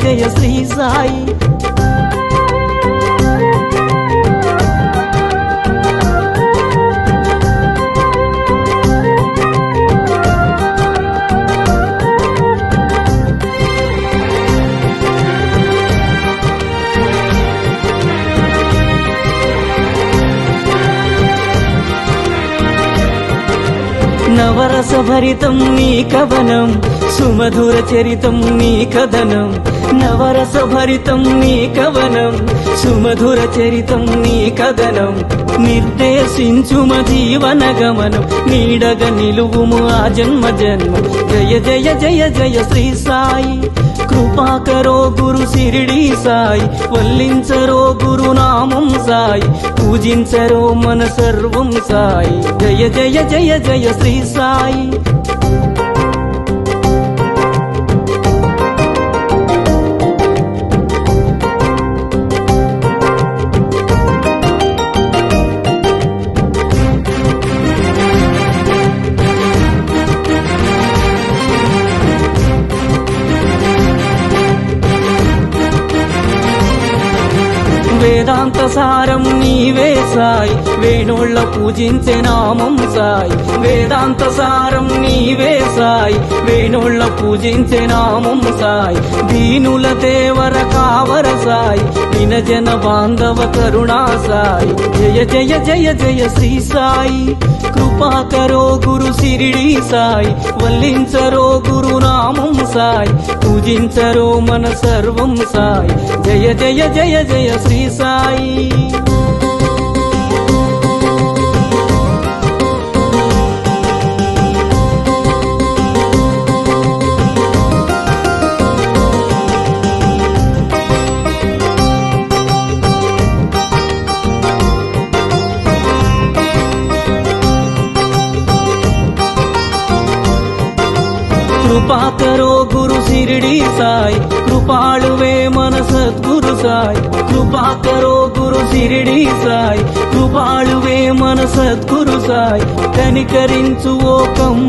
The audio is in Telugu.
జయ శ్రీ సాయి. నవరస భరితం నీ కవనం, సుమధుర చరితం నీ కథనం. నవరస భరితం నీ కవనం, సుమధుర చరితం నీ కథనం. నిర్దేశించుమ జీవన గమనం, నీడగ నిలువుము ఆ జన్మ జన్మ. జయ జయ జయ జయ శ్రీ సాయి. కృపాకరో గురు శిరిడి సాయి, వల్లించరో గురు నామం సాయి, పూజించరో మన సర్వం సాయి. జయ జయ జయ జయ శ్రీ సాయి. వేదాంత సారం నీవే సాయి, వేణోళ్ళ పూజించే నామం సాయి. వేదాంత సారం నీవే సాయి, వేణోళ్ళ పూజించే నామం సాయి. దీనుల దేవర కావర సాయి, వినజన బాంధవ కరుణా సాయి. జయ జయ జయ జయ శ్రీ సాయి. కృపాకరో గురు శిరిడి సాయి, వల్లించరో గురు నామం సాయి, పూజించరో మన సర్వం సాయి. జయ జయ జయ జయ శ్రీ సాయి. కృపాకరో గురు శిరిడి సాయి, కృపాళువే మన సద్గురు సాయి. కృపాకరో గురు శిరిడి సాయి, కృపాళువే మన సద్గురు సాయి. కనికరించు ఓ కమ్మ